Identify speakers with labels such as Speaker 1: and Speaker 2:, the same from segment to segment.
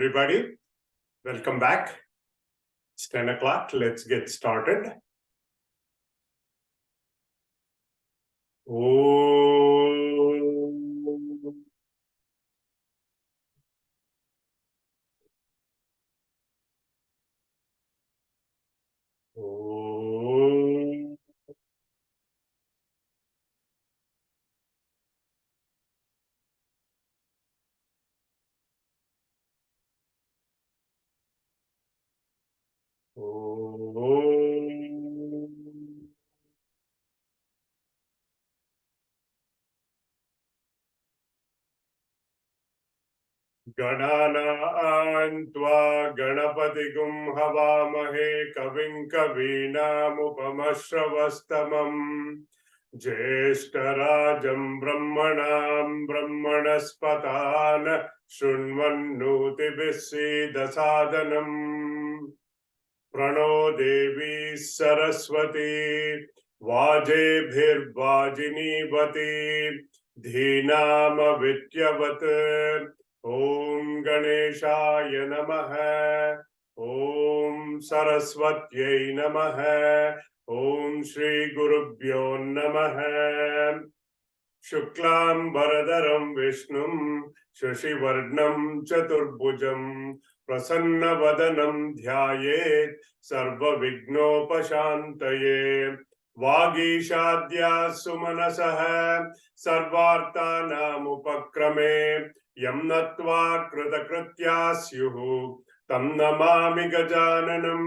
Speaker 1: everybody. Welcome back. It's 10 o'clock. Let's get started. Om. Om. Om. Ganana tva Ganapatigum Havamahe Kavim Kavinamupamashravastamam Jeshtarajam Brahmanam Brahmanaspatan Shunvannutibhisi Dasadanam Prano Devi Saraswati Vajebhirvajini Vati Dhinama Vityavat Om Ganeshaya Namaha Om Saraswatyai Namaha Om Shri Gurubhyo Namaha Shuklam Varadaram Vishnum Shashivarnam Chaturbhujam Prasanna Vadanam Dhyayet Sarva Vignopashantaye Vagishadya Sumanasaha Sarvartanam Upakrame Yam Natva Kritakritya Syuhu Tam Namami Gajananam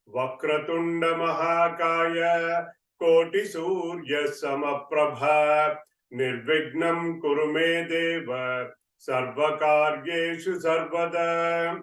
Speaker 1: Vakratunda Mahakaya Koti Surya Samaprabha Nirvignam Kurume Deva Sarvakaryeshu Sarvada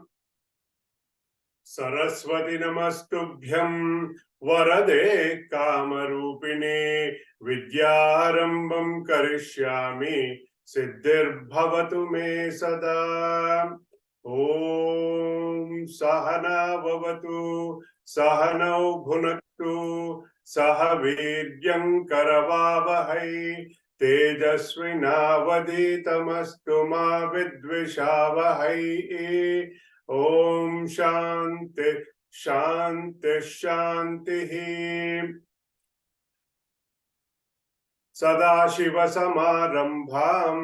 Speaker 1: Saraswati Namastubhyam Varade Kamarupini Vidyarambam Karishyami Siddhir Bhavatu Me Sada Om Sahana Vavatu Sahanau Bhunaktu Sahaviryam Karavavahai Tejasvinavaditamastu ma vidvishavahai Om Shanti Shanti Shanti Sadashiva Samarambham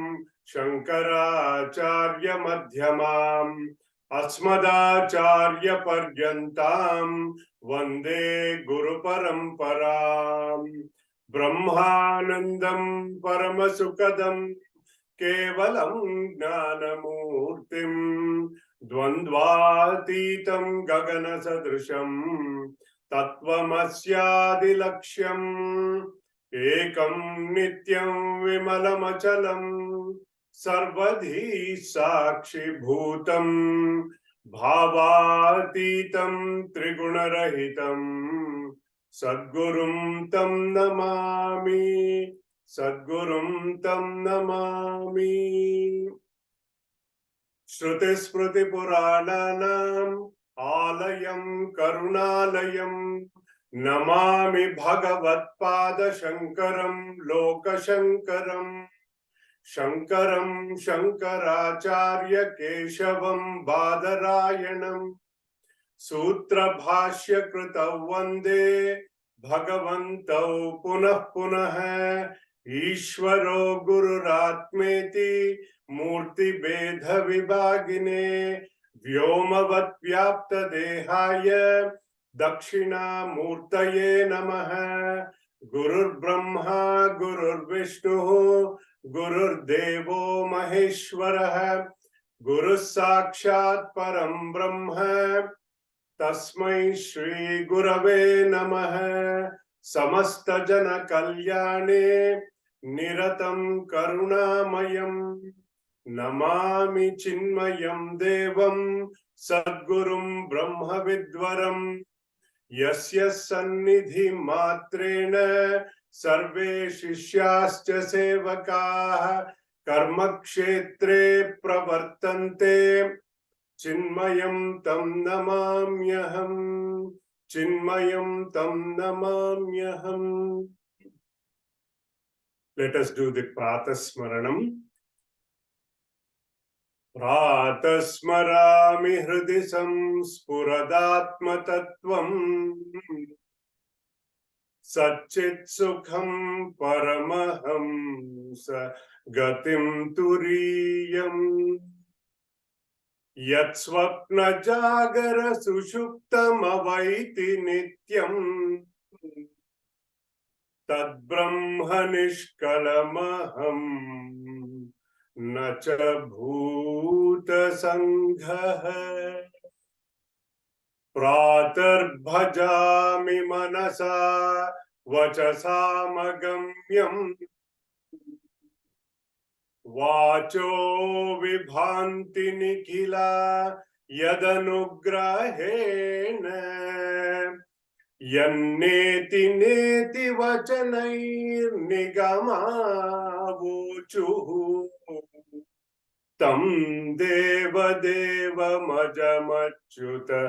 Speaker 1: Shankaracharya Madhyamam Asmadacharya Paryantam Vande Guru Paramparam Brahmanandam Paramasukadam Kevalam Jnanamurtim Dvandvatitam Gagana Sadrisham Tattvamasyadilaksham Ekam Nityam Vimalamachalam Sarvadhi Sakshi Bhutam Bhavatitam Trigunarahitam Sadgurum Tam Namami Sadgurum Tam Namami Shruti Smriti Purananam Alayam Karunalayam Namami Bhagavat Pada Shankaram Loka Shankaram Shankaram Shankaracharya Keshavam Badarayanam Sutra Bhashya Kritav Vande Bhagavantau Punah Punah Ishvaro Gururatmeti Murti Bedha Vibhagine Vyomavat Vyapta Dehaya Dakshina Murtaye Namaha Gurur Brahma Gurur Vishnu Gurur Devo Maheshwaraha Guru Sakshat Param Brahma Tasmai Shri Gurave Namaha Samasta Jana Kalyane Niratam Karunamayam Namami Chinmayam Devam Sadgurum Brahma Vidvaram Yasya Sannidhi Matrena Sarve Shishyascha Sevakaha Karma Kshetre Pravartante Chinmayam Tam Namamyaham Chinmayam Tam Namamyaham. Let us do the Pratha Smaranam. Pratasmarami hridi samspuradatmatattvam Satchit sukham paramaham gatim turiyam Yat swapna jagara sushuptam avaiti nityam Tad brahma nishkalamaham nacha bhuta sangha Pratar bhajami manasa vachasamagамyam Vacho vibhanti nikhila yadanugrahena Yanneti neti vachanair nigama vochuhu Tam deva deva majamachyuta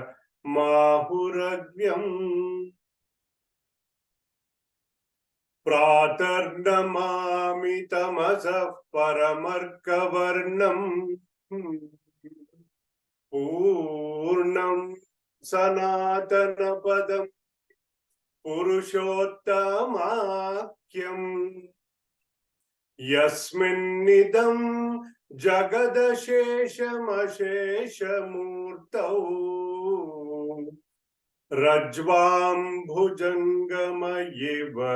Speaker 1: mahuragyam Pratarnamami tamasah paramarkavarnam Purnam sanatana padam Purushottamakyam Yasminnidam jagadasheshamasheshamurtau Rajvam bhujangamayiva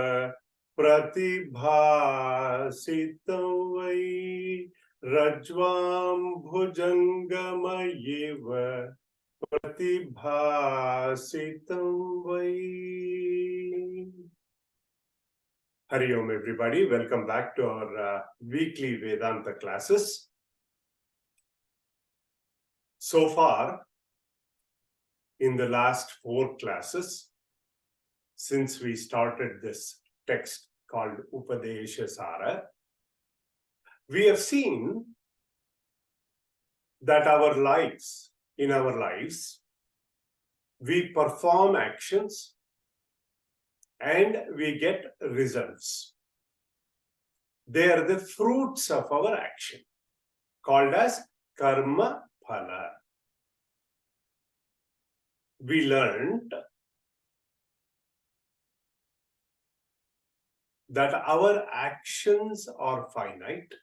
Speaker 1: pratibhasitavai Rajvam bhujangamayiva pratibhasitavai Hari Om everybody, welcome back to our weekly Vedanta classes. So far, in the last 4 classes, since we started this text called Upadesha Saara, we have seen that in our lives, we perform actions and we get results. They are the fruits of our action, called as karma phala. We learned that our actions are finite.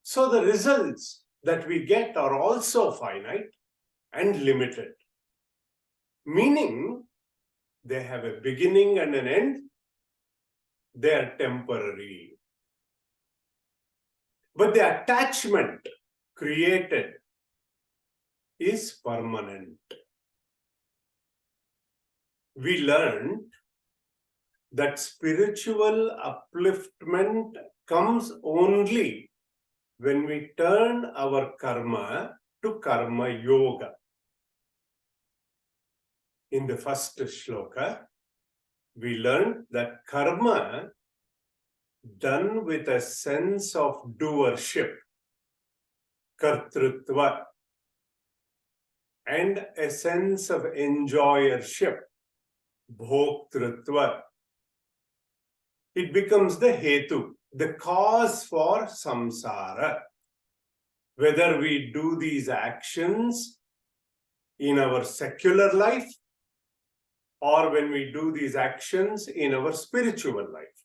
Speaker 1: So the results that we get are also finite and limited. Meaning, they have a beginning and an end. They are temporary. But the attachment created is permanent. We learned that spiritual upliftment comes only when we turn our karma to karma yoga. In the first shloka, we learned that karma done with a sense of doership, kartrutva, and a sense of enjoyership, bhoktrutva. It becomes the hetu, the cause for samsara. Whether we do these actions in our secular life or when we do these actions in our spiritual life.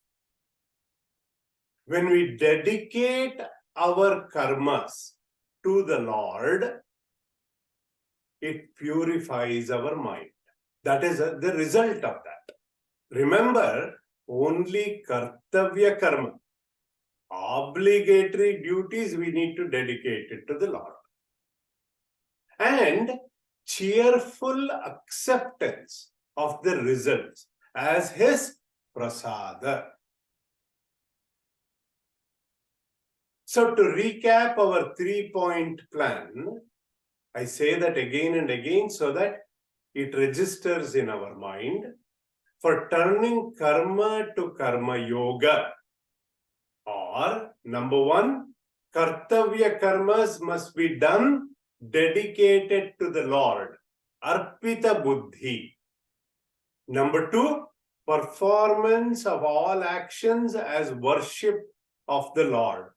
Speaker 1: When we dedicate our karmas to the Lord, it purifies our mind. That is the result of that. Remember, only kartavya karma, obligatory duties, we need to dedicate it to the Lord. And cheerful acceptance of the results as His prasada. So to recap our 3-point plan, I say that again and again so that it registers in our mind. For turning karma to karma yoga, or number 1, kartavya karmas must be done dedicated to the Lord, arpita buddhi. Number 2, performance of all actions as worship of the Lord.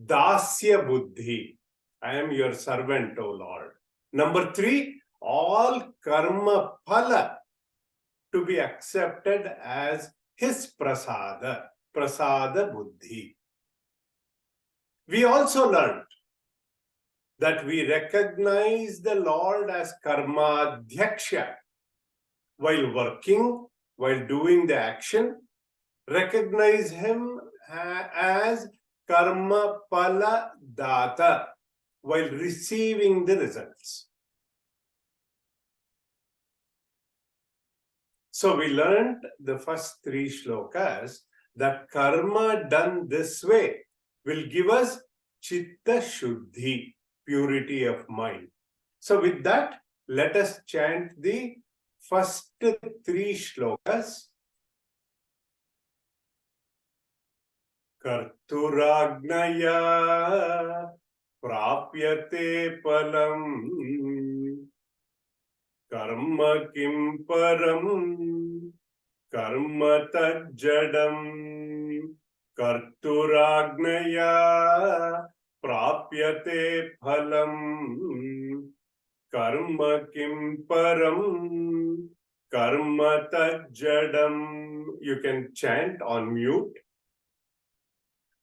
Speaker 1: Dasya buddhi. I am your servant, O Lord. Number 3, all karma phala to be accepted as his prasada. Prasada buddhi. We also learned that we recognize the Lord as karma dhyaksha while working, while doing the action. Recognize him as karma pala data while receiving the results. So we learned the first 3 shlokas that karma done this way will give us chitta shuddhi, purity of mind. So with that, let us chant the first 3 shlokas. Karturagnaya prapyate palam karma kim param karma tajjadam karturagnaya prapyate phalam karma kim param karma tajjadam. You can chant on mute.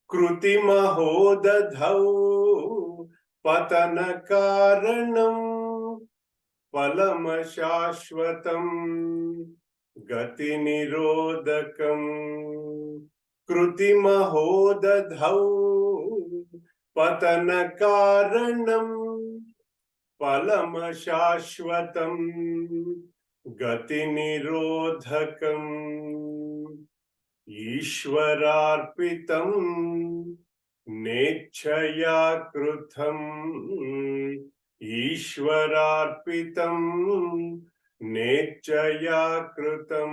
Speaker 1: Krutimaho dadhau patana karanam palama shashvatam gati nirodhakam. Krutimaho dadhau patana karanam palama shashvatam gati nirodhakam. Ishwararpitam nechaya krutham. Ishwararpitam nechaya krutham.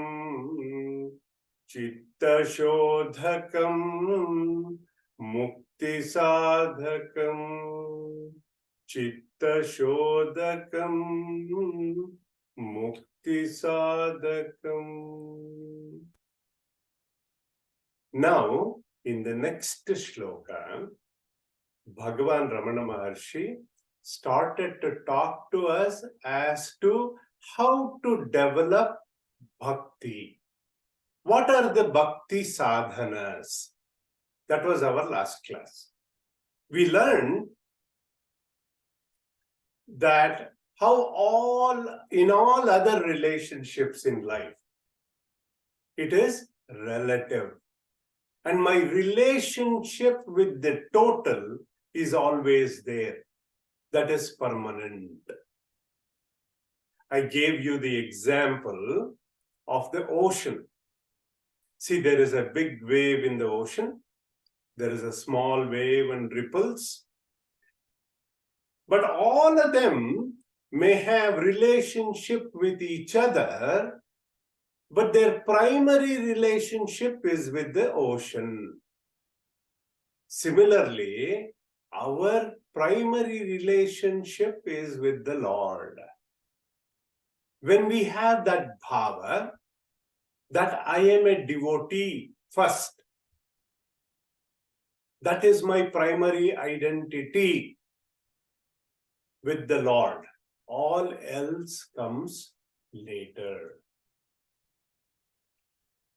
Speaker 1: Chitta shodhakam mukti sadhakam. Chitta shodhakam mukti sadhakam. Now, in the next shloka, Bhagavan Ramana Maharshi started to talk to us as to how to develop bhakti. What are the bhakti sadhanas? That was our last class. We learned that how in all other relationships in life, it is relative. And my relationship with the total is always there. That is permanent. I gave you the example of the ocean. See, there is a big wave in the ocean. There is a small wave and ripples. But all of them may have relationship with each other, but their primary relationship is with the ocean. Similarly, our primary relationship is with the Lord. When we have that bhava, that I am a devotee first, that is my primary identity with the Lord. All else comes later.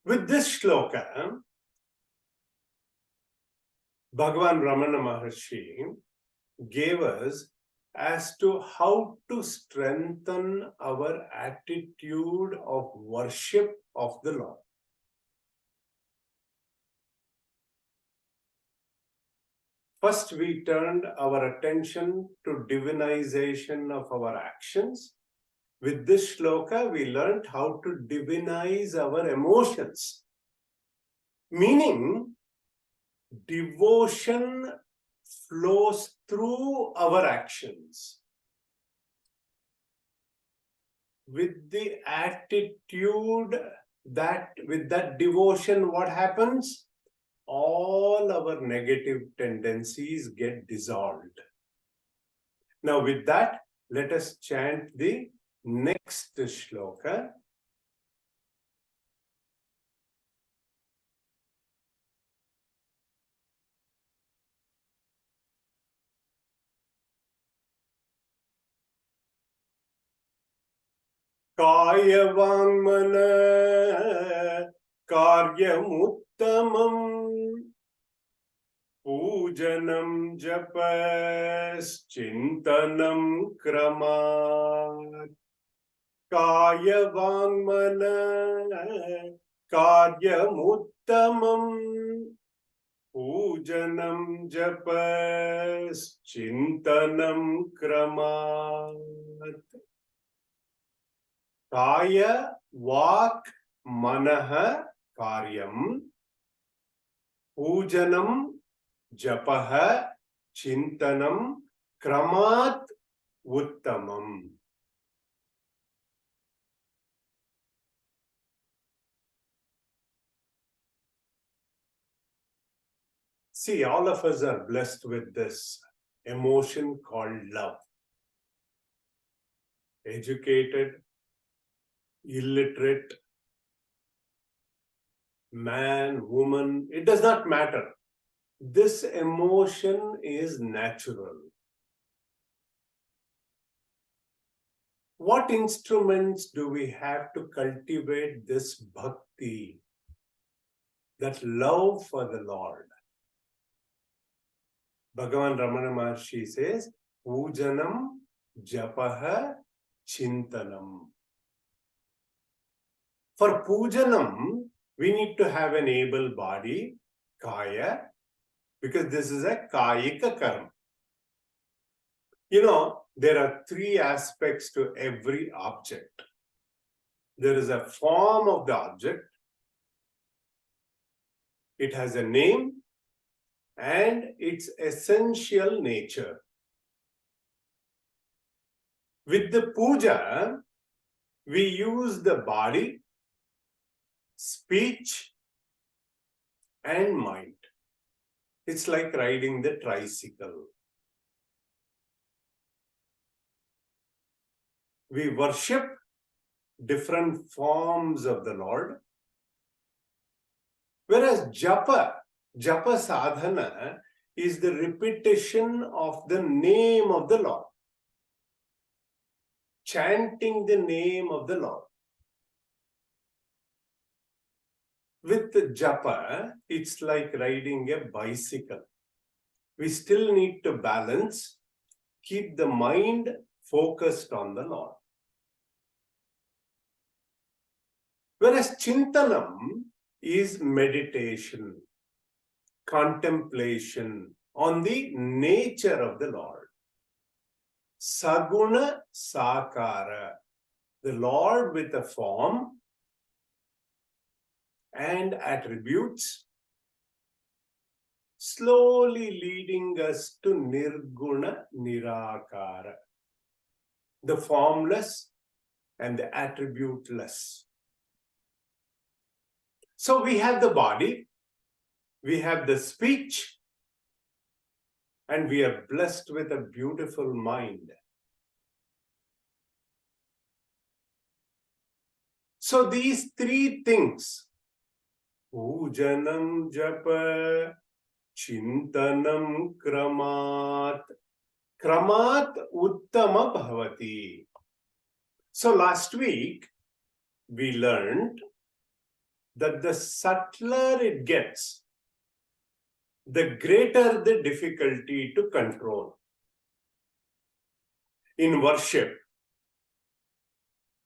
Speaker 1: With this shloka, Bhagavan Ramana Maharshi gave us as to how to strengthen our attitude of worship of the Lord. First, we turned our attention to divinization of our actions. With this shloka, we learned how to divinize our emotions. Meaning, devotion flows through our actions. With the attitude that, with that devotion, what happens? All our negative tendencies get dissolved. Now, with that, let us chant the next shloka. Kaya Vangmana Karyamuttamam Pujanam Japas Chintanam Kramat. Kaya Vangmana Karyamuttamam Pujanam Japas Chintanam Kramat. Kaya Vak Manaha Karyam Pujanam Japaha Chintanam Kramat Uttamam. See, all of us are blessed with this emotion called love. Educated, illiterate, man, woman, it does not matter. This emotion is natural. What instruments do we have to cultivate this bhakti, that love for the Lord? Bhagavan Ramana Maharshi says, Pujanam Japaha Chintanam. For Pujanam, we need to have an able body, Kaya, because this is a Kayika Karma. You know, there are three aspects to every object. There is a form of the object, it has a name, and its essential nature. With the puja, we use the body, speech, and mind. It's like riding the tricycle. We worship different forms of the Lord. Whereas Japa sadhana is the repetition of the name of the Lord. Chanting the name of the Lord. With the Japa, it's like riding a bicycle. We still need to balance, keep the mind focused on the Lord. Whereas Chintanam is meditation, contemplation on the nature of the Lord. Saguna Sakara, the Lord with a form and attributes, slowly leading us to Nirguna Nirakara, the formless and the attributeless. So we have the body, we have the speech, and we are blessed with a beautiful mind. So these three things, Pujanam Japa, Chintanam Kramat, Kramat Uttama Bhavati. So last week, we learned that the subtler it gets, the greater the difficulty to control. In worship,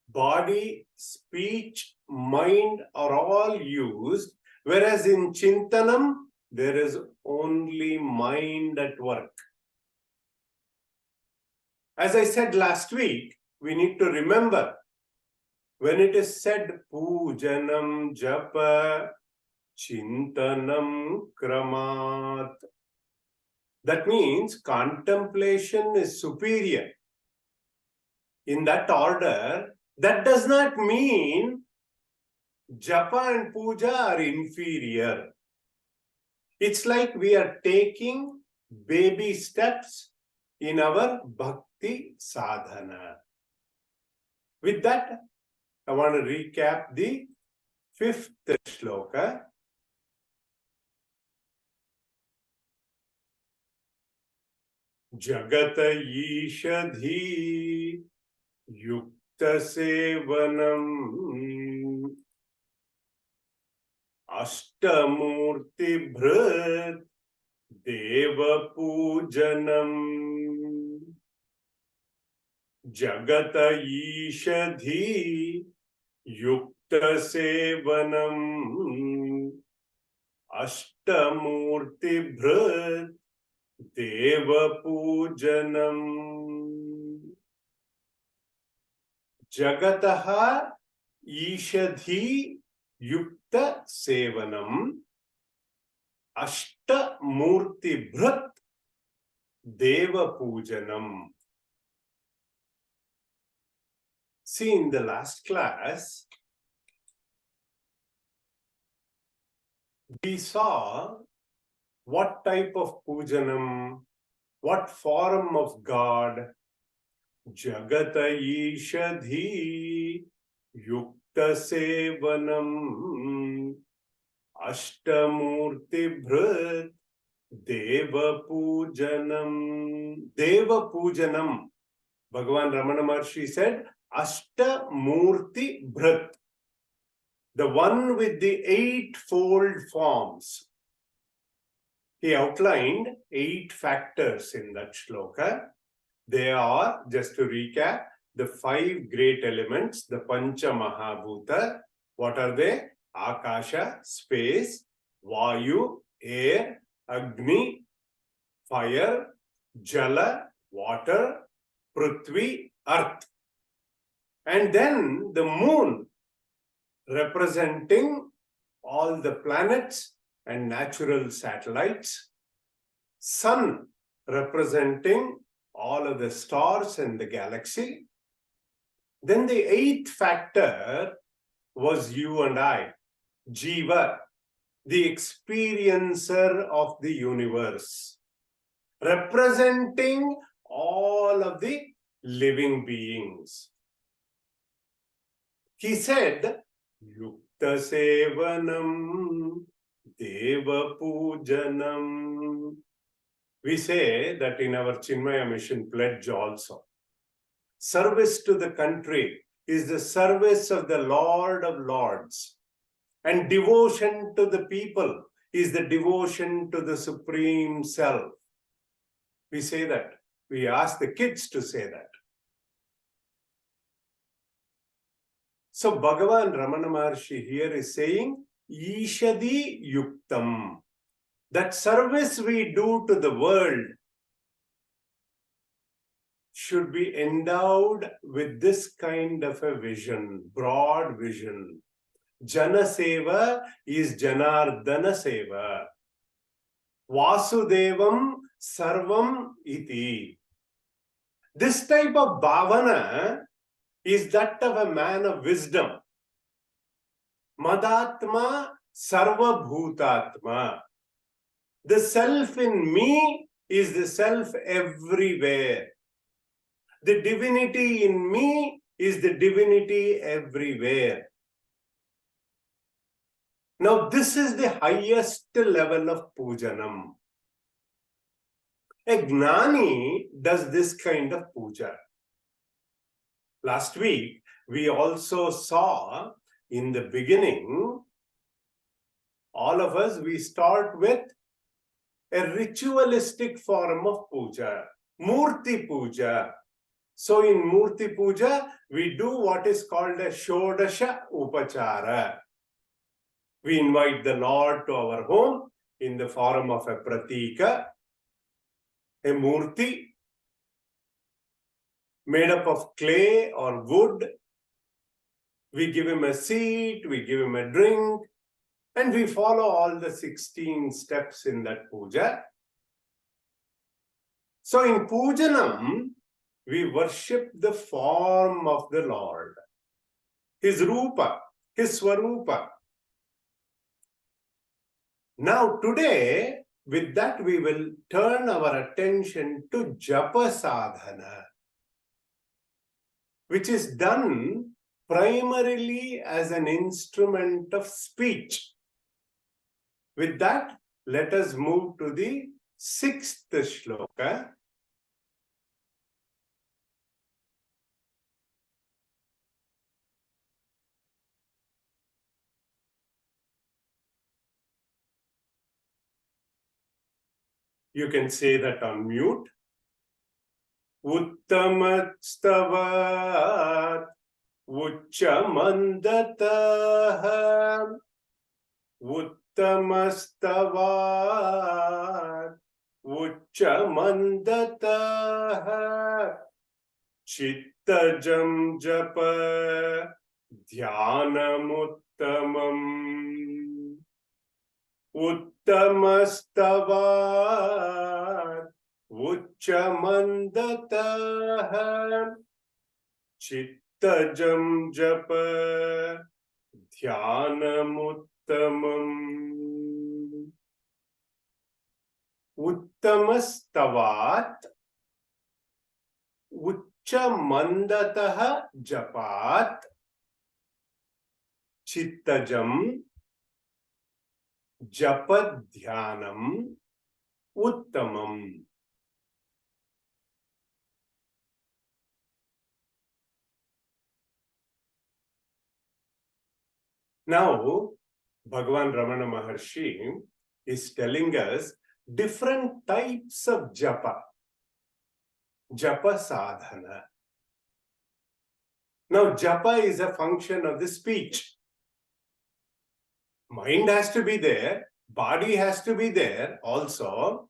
Speaker 1: body, speech, mind are all used, whereas in Chintanam, there is only mind at work. As I said last week, we need to remember, when it is said Pujanam Japa Chintanam Kramat, that means contemplation is superior. In that order, that does not mean Japa and Puja are inferior. It's like we are taking baby steps in our bhakti sadhana. With that, I want to recap the 5th shloka. Jagata Ishadhi Yukta Yukta Sevanam Ashtamurti Bhrat Deva Pujanam Jagata Ishadhi Yukta Sevanam Ashtamurti Bhrat Deva Pujanam Jagataha Ishadhi Yukta Sevanam Ashtamurti Bhrat Deva Pujanam. See, in the last class, we saw what type of pujanam, what form of God. Jagata Ishadhi Yukta Sevanam Ashtamurti Bhrat Deva Pujanam. Deva Pujanam. Bhagavan Ramana Maharshi said, Ashtamurti Bhrat. The one with the eightfold forms. He outlined 8 factors in that shloka. They are, just to recap, the 5 great elements, the Pancha Mahabhuta. What are they? Akasha, space, Vayu, air, Agni, fire, Jala, water, Prithvi, earth. And then the moon, representing all the planets and natural satellites. Sun, representing all of the stars in the galaxy. Then the 8th factor was you and I, Jiva, the experiencer of the universe, representing all of the living beings. He said, Yukta Sevanam Deva Pujanam. We say that in our Chinmaya mission pledge also. Service to the country is the service of the Lord of Lords. And devotion to the people is the devotion to the Supreme Self. We say that. We ask the kids to say that. So Bhagavan Ramana Maharshi here is saying, Ishadi Yuktam. That service we do to the world should be endowed with this kind of a vision, broad vision. Jana Seva is Janardana Seva. Vasudevam Sarvam Iti. This type of bhavana is that of a man of wisdom. Madatma Sarva Bhutatma. The self in me is the self everywhere. The divinity in me is the divinity everywhere. Now, this is the highest level of pujanam. A gnani does this kind of puja. Last week, we also saw in the beginning, all of us, we start with a ritualistic form of puja, Murti puja. So in Murti puja, we do what is called a Shodasha Upachara. We invite the Lord to our home in the form of a pratika, a Murti made up of clay or wood. We give him a seat, we give him a drink, and we follow all the 16 steps in that puja. So in pujanam, we worship the form of the Lord, his rupa, his swarupa. Now today, with that we will turn our attention to Japa sadhana, which is done primarily as an instrument of speech. With that, let us move to the 6th shloka. You can say that on mute. Uttamastavat Ucchamandatah Uttamastavat Ucchamandatah Chittajam Japa Dhyanamuttamam Uttamastavat Ucchamandatah Chittajam Japa Dhyanamuttamam Uttamastavat Ucchamandatah Japat Chittajam Japadhyanam Uttamam. Now, Bhagavan Ramana Maharshi is telling us different types of japa. Japa sadhana. Now, japa is a function of the speech. Mind has to be there, body has to be there also,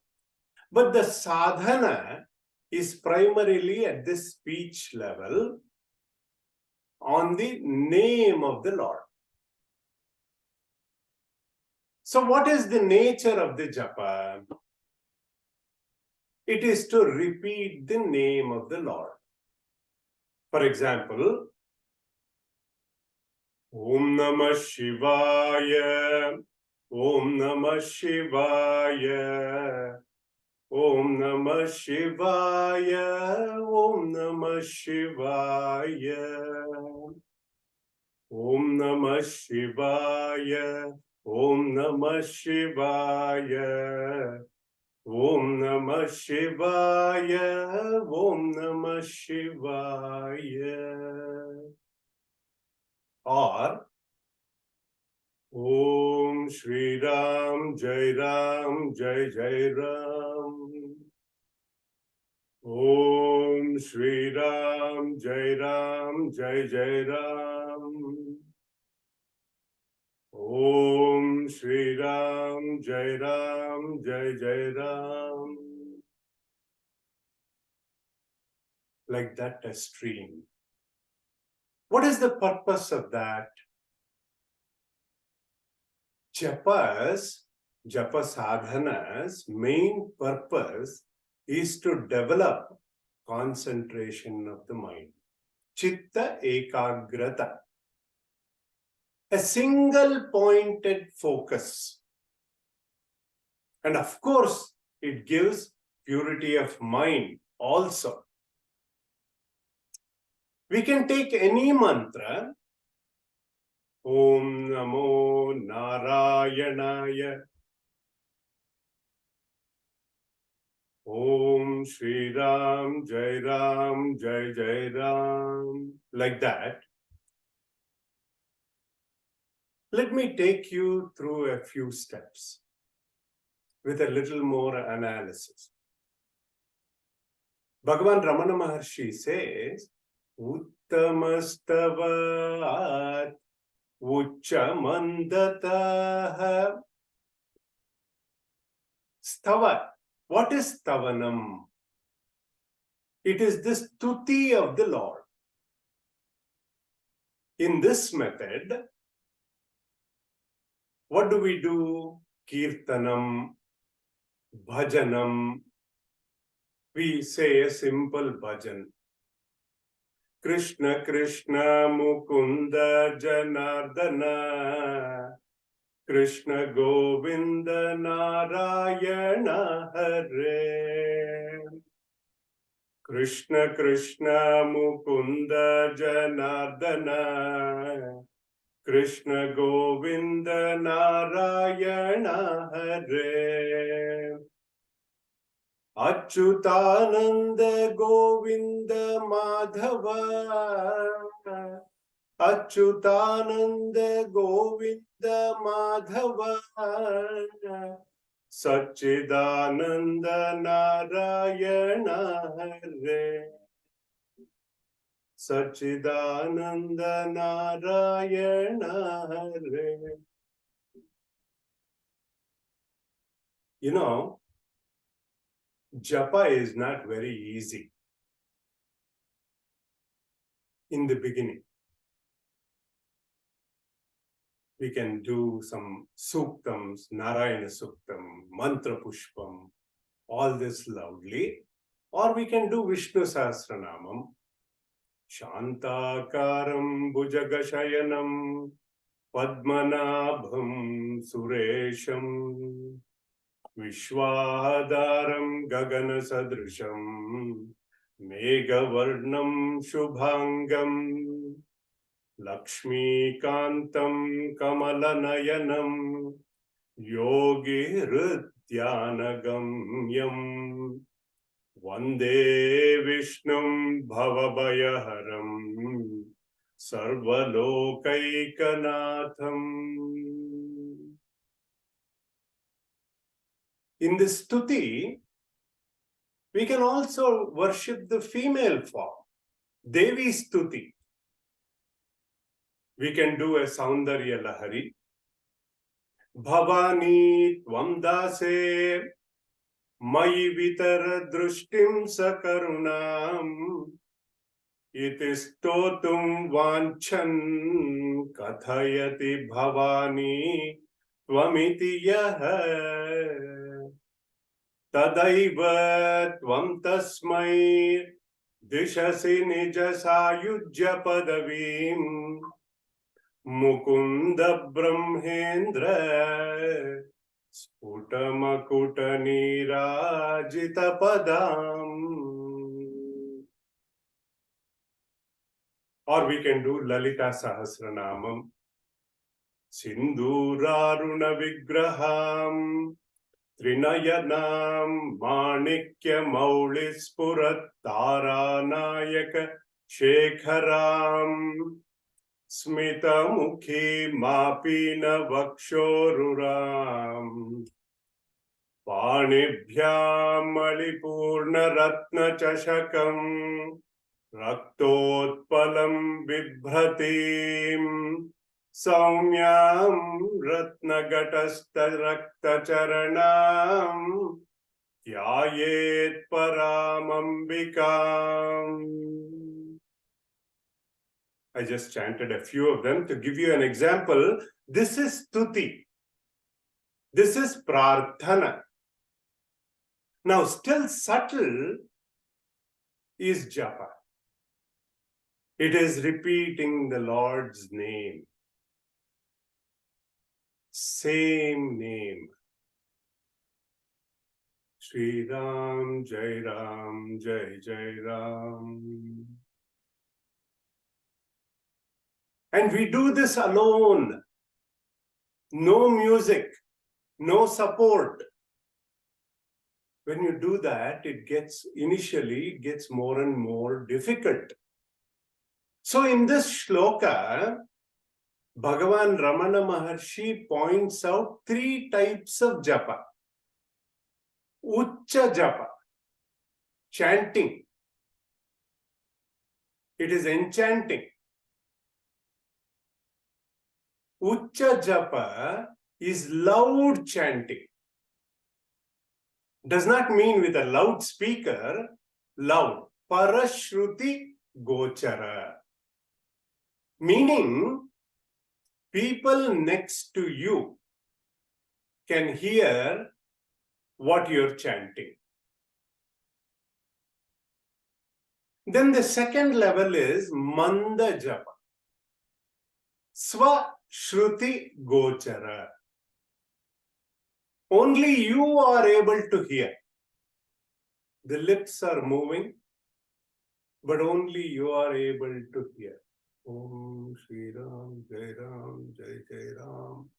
Speaker 1: but the sadhana is primarily at the speech level on the name of the Lord. So what is the nature of the japa? It is to repeat the name of the Lord. For example, Om Namah Shivaya, Om Namah Shivaya, Om Namah Shivaya, Om Namah Shivaya, Om Namah Shivaya, Om Namah Shivaya, Om Namah Shivaya, Om Namah Shivaya. Or Om Shri Ram, Jai Ram, Jai Jai Ram. Om Shri Ram, Jai Ram, Jai Jai Ram. Om Shri Ram, Jai Ram, Jai Jai Ram. Like that, a stream. What is the purpose of that? Japa sadhana's main purpose is to develop concentration of the mind. Chitta ekagrata. A single pointed focus. And of course, it gives purity of mind also. We can take any mantra. Om Namo Narayanaya. Om Shri Ram, Jai Ram, Jai Jai Ram. Like that. Let me take you through a few steps with a little more analysis. Bhagavan Ramana Maharshi says, Uttamastavat Ucchamandatah. Stava. What is stavanam? It is the stuti of the Lord. In this method, what do we do? Kirtanam, bhajanam. We say a simple bhajan. Krishna Krishna Mukunda Janardana, Krishna Govinda Narayana Hare. Krishna Krishna Mukunda Janardana, Krishna Govinda Narayana Hare. Achyutananda Govinda Madhava, Achyutananda Govinda Madhava, Satchidananda Narayana Hare. Satchidananda Narayana Hare. You know, Japa is not very easy in the beginning. We can do some suktams, Narayana Suktam, Mantra Pushpam, all this loudly. Or we can do Vishnu Sahasranamam, Shantakaram Bhujagashayanam, Padmanabham Suresham, Vishwadaram Gagana Sadrisham, Meghavarnam Shubhangam, Lakshmikantam Kamalanayanam, Yogi Hridyanagamyam, Vande Vishnum Bhavabhayaharam, Sarvalokaikkanatham. In this stuti, we can also worship the female form, Devi Stuti. We can do a Saundarya Lahari. Bhavani Tvam Dase Mayi Vitara Drushtim Sakarunam Iti Stotum Vanchan Kathayati Bhavani Tvamiti Yaha Tadaiva Tvam Tasmai Dishasi Nija Sayujya Padavim Mukunda Brahmendra Sputamakuta Nirajita Padam. Or we can do Lalita Sahasranamam, Sindhuraruna Vigraham, Trinayanam Manikya Maulispurat Taranayaka Shekharam, Smita Mukhi Mapina Vakshoruram, Panibhyam Malipurna Ratna Chashakam, Raktotpalam Vibhratim, Saumyam Ratnagatasta Rakta Charanam, Tyayet Paramambikam. I just chanted a few of them to give you an example. This is stuti. This is prarthana. Now, still subtle is japa. It is repeating the Lord's name. Same name. Shri Ram, Jai Ram, Jai Jai Ram. And we do this alone. No music, no support. When you do that, it initially gets more and more difficult. So in this shloka, Bhagavan Ramana Maharshi points out 3 types of japa. Uccha japa, chanting. It is enchanting. Uccha japa is loud chanting. Does not mean with a loudspeaker, loud. Parashruti gochara. Meaning, people next to you can hear what you're chanting. Then the second level is manda japa. Swa shruti gochara. Only you are able to hear. The lips are moving, but only you are able to hear. Om Shri Ram, Jai Ram, Jai Jai Ram.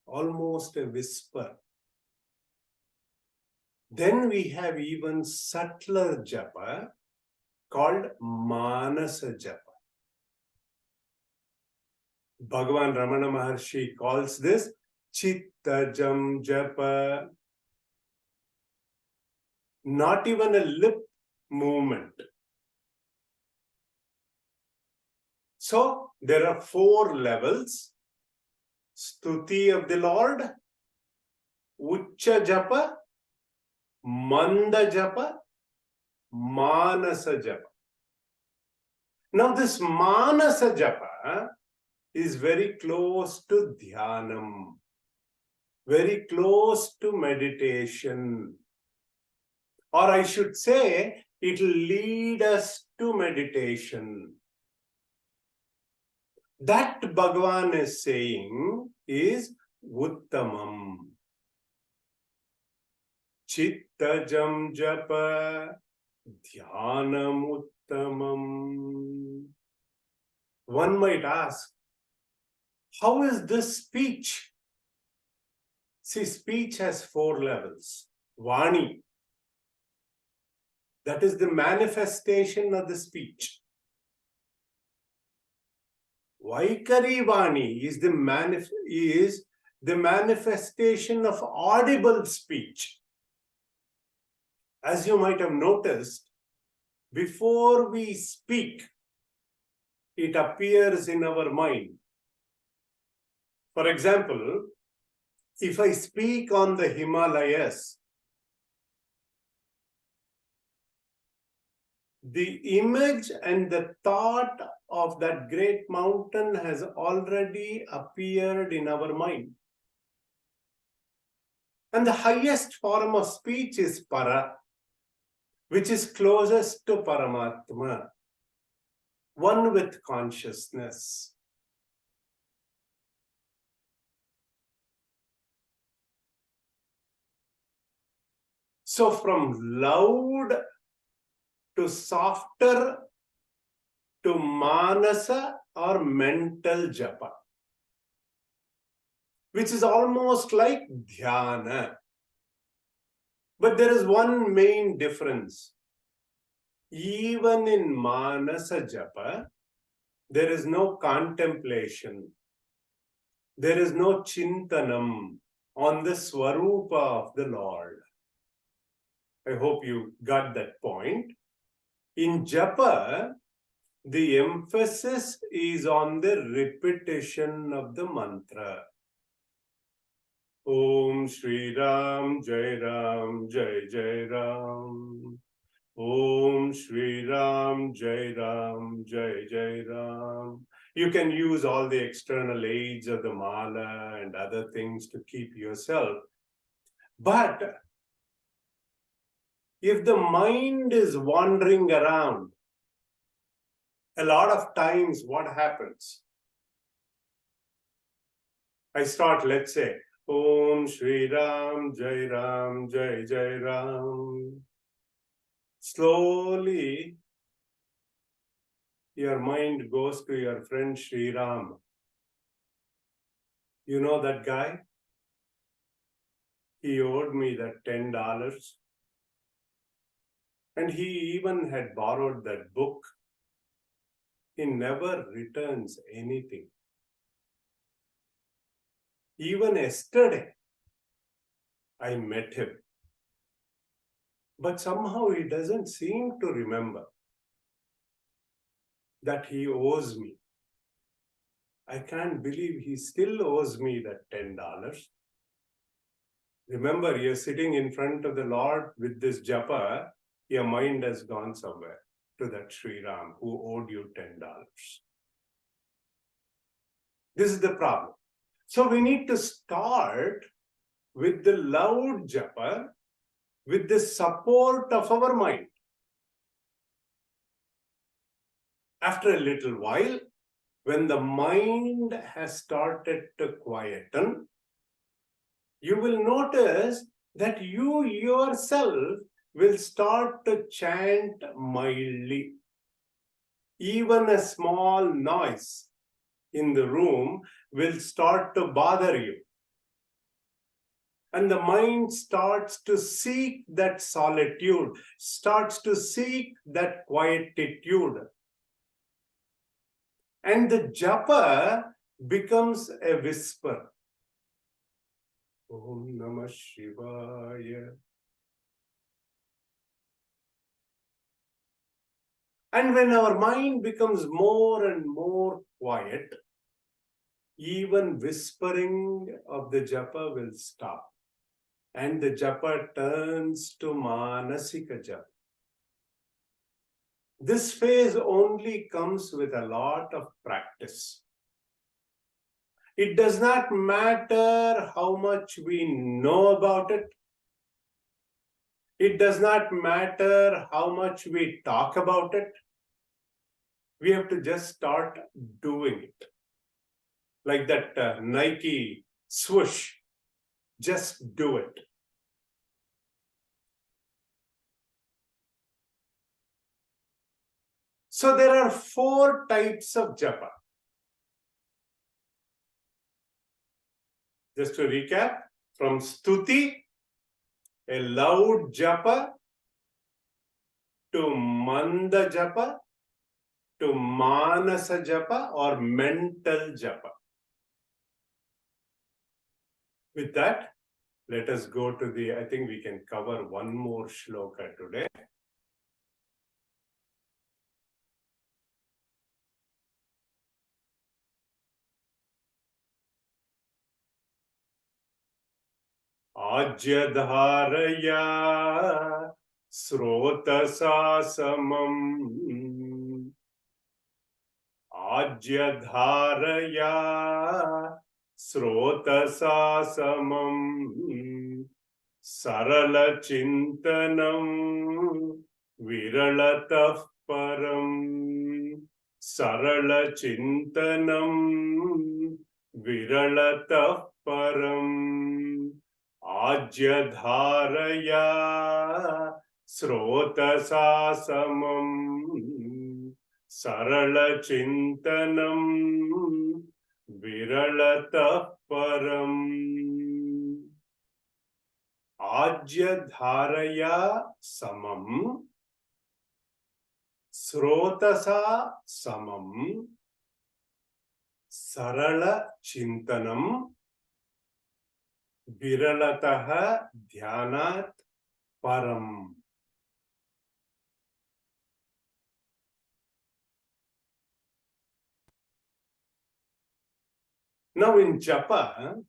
Speaker 1: Almost a whisper. Then we have even subtler japa called Manasa japa. Bhagavan Ramana Maharshi calls this Chittajam Japa. Not even a lip movement. So there are 4 levels. Stuti of the Lord, Uccha Japa, Manda Japa, Manasa Japa. Now this Manasa Japa is very close to Dhyanam, very close to meditation. Or I should say, it will lead us to meditation. That Bhagavan is saying is Uttamam. Chittajam Japa Dhyanam Uttamam. One might ask, how is this speech? See, speech has 4 levels. Vani, that is the manifestation of the speech. Vaikari Vani is the manifestation of audible speech. As you might have noticed, before we speak, it appears in our mind. For example, if I speak on the Himalayas, the image and the thought of that great mountain has already appeared in our mind. And the highest form of speech is Para, which is closest to Paramatma, one with consciousness. So from loud to softer to Manasa or mental Japa, which is almost like Dhyana. But there is one main difference. Even in Manasa Japa, there is no contemplation. There is no Chintanam on the Swarupa of the Lord. I hope you got that point. In Japa, the emphasis is on the repetition of the mantra. Om Shri Ram, Jai Ram, Jai Jai Ram. Om Shri Ram, Jai Ram, Jai Jai Ram. You can use all the external aids of the mala and other things to keep yourself. But if the mind is wandering around, a lot of times what happens? I start, let's say, Om Shri Ram, Jai Ram, Jai Jai Ram. Slowly, your mind goes to your friend Shri Ram. You know that guy? He owed me that $10. And he even had borrowed that book. He never returns anything. Even yesterday, I met him. But somehow he doesn't seem to remember that he owes me. I can't believe he still owes me that $10. Remember, you're sitting in front of the Lord with this japa, your mind has gone somewhere to that Sri Ram who owed you $10. This is the problem. So we need to start with the loud japa, with the support of our mind. After a little while, when the mind has started to quieten, you will notice that you yourself will start to chant mildly. Even a small noise in the room will start to bother you. And the mind starts to seek that solitude, starts to seek that quietude. And the japa becomes a whisper. Om Namah Shivaya. And when our mind becomes more and more quiet, even whispering of the japa will stop. And the japa turns to manasika japa. This phase only comes with a lot of practice. It does not matter how much we know about it. It does not matter how much we talk about it. We have to just start doing it. Like that Nike swoosh, just do it. So there are 4 types of japa. Just to recap, from stuti, a loud japa, to manda japa, to manasa japa or mental japa. With that, let us go to I think we can cover one more shloka today. Ajyadharaya srotasa samam. Ajyadharaya srotasa samam. Sarala chintanam viralatah param. Sarala chintanam viralatah param. Ajyadharaya srotasa samam. Sarala chintanam viralatah param. Ajyadharaya samam, srotasa samam, sarala chintanam, viralatah dhyanat param. Now in japa,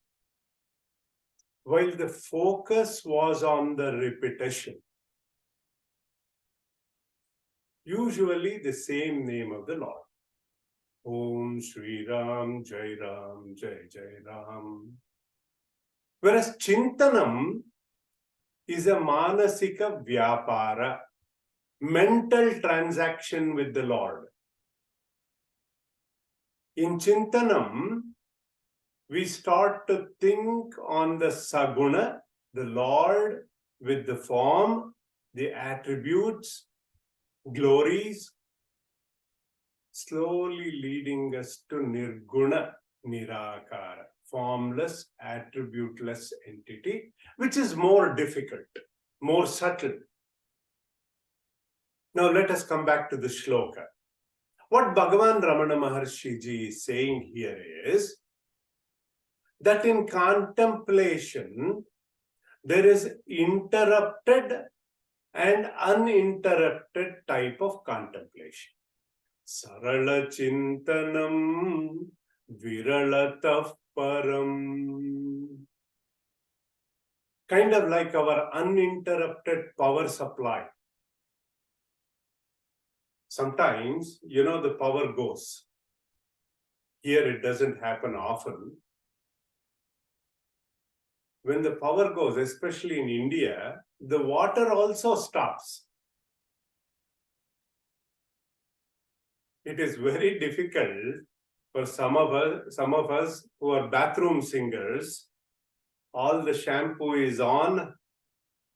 Speaker 1: while the focus was on the repetition, usually the same name of the Lord. Om Shri Ram, Jai Ram, Jai Jai Ram. Whereas Chintanam is a manasika vyapara, mental transaction with the Lord. In Chintanam, we start to think on the saguna, the Lord with the form, the attributes, glories, slowly leading us to nirguna, nirakara, formless, attributeless entity, which is more difficult, more subtle. Now let us come back to the shloka. What Bhagavan Ramana Maharshi ji is saying here is that in contemplation, there is interrupted and uninterrupted type of contemplation. Sarala chintanam viralatah param. Kind of like our uninterrupted power supply. Sometimes, the power goes. Here it doesn't happen often. When the power goes, especially in India, the water also stops. It is very difficult for some of us who are bathroom singers. All the shampoo is on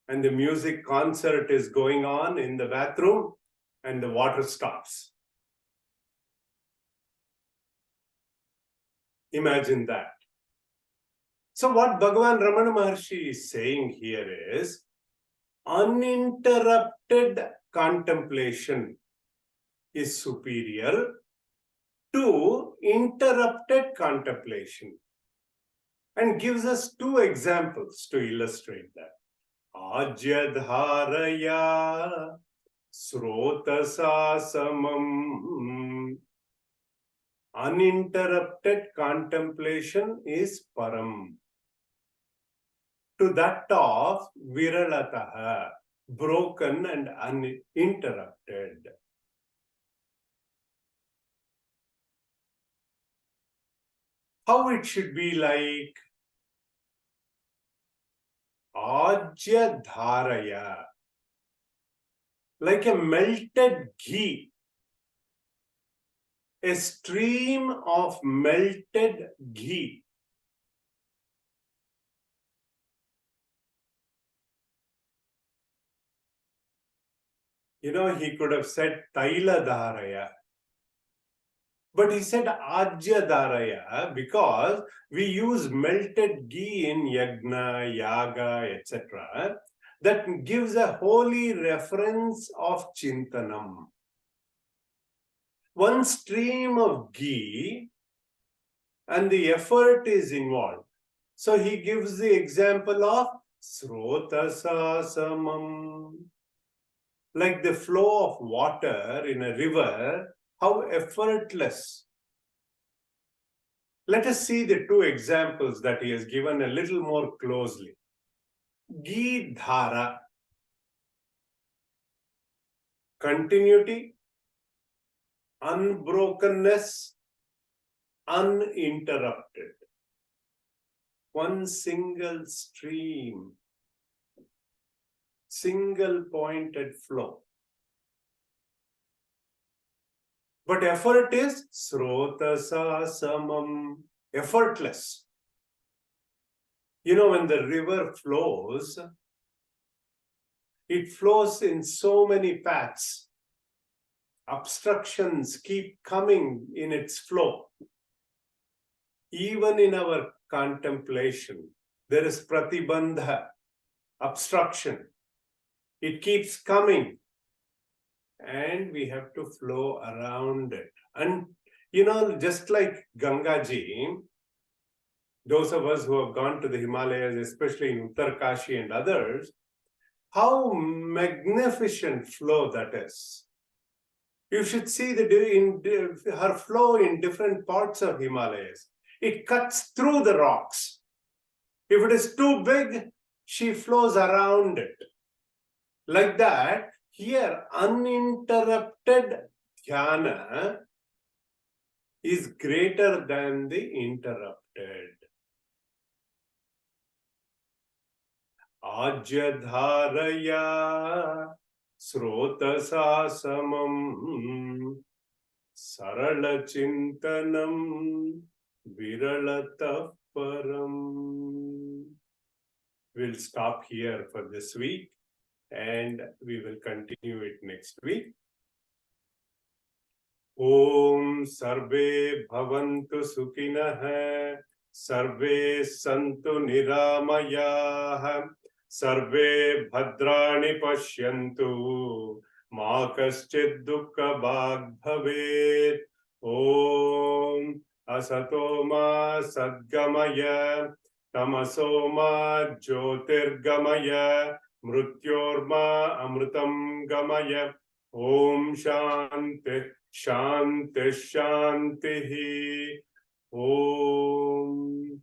Speaker 1: and the music concert is going on in the bathroom and the water stops. Imagine that. So what Bhagavan Ramana Maharshi is saying here is uninterrupted contemplation is superior to interrupted contemplation. and gives us two examples to illustrate that. Ajyadharaya srotasa samam. Uninterrupted contemplation is param. To that of viralataha, broken and uninterrupted. How it should be like? Ajyadharaya, like a melted ghee, a stream of melted ghee. You know, he could have said Taila Dharaya, but he said Ajya Dharaya because we use melted ghee in Yagna, Yaga, etc. That gives a holy reference of Chintanam. One stream of ghee and the effort is involved. So he gives the example of Srotasa Samam. Like the flow of water in a river, how effortless. Let us see the two examples that he has given a little more closely. Ghee Dhara, continuity, unbrokenness, uninterrupted. One single stream, single pointed flow. But effort is srotasa samam, effortless. You know, when the river flows, it flows in so many paths. Obstructions keep coming in its flow. Even in our contemplation, there is pratibandha, obstruction. It keeps coming. And we have to flow around it. And, you know, just like Gangaji, those of us who have gone to the Himalayas, especially in Uttarkashi and others, how magnificent flow that is. You should see her flow in different parts of Himalayas. It cuts through the rocks. If it is too big, she flows around it. Like that, here, uninterrupted dhyana is greater than the interrupted. Ajyadharaya srotasa samam sarala chintanam viralata param. We'll stop here for this week and we will continue it next week. Om sarve bhavantu sukhinah sarve santu niramayah sarve bhadrani pashyantu ma kaschid dukkha bhag bhavet. Om asato ma sadgamaya tamaso ma jyotirgamaya mrutyorma amrutam gamaya. Om shanti Shanti Shanti. Om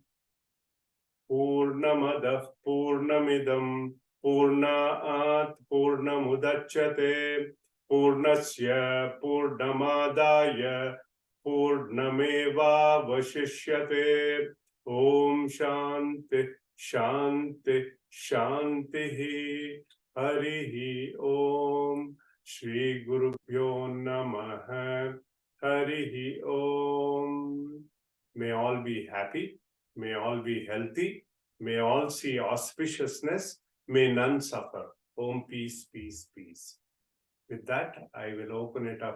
Speaker 1: Purnamadah Purnamidam Purnaat Purnamudachyate Purnasya Purnamadaya Purnameva Vashishyate. Om Shanti Shanti Shanti. Harihi Om. Shri Guru Pyo Namaha. Harihi Om. May all be happy. May all be healthy. May all see auspiciousness. May none suffer. Om, peace, peace, peace. With that, I will open it up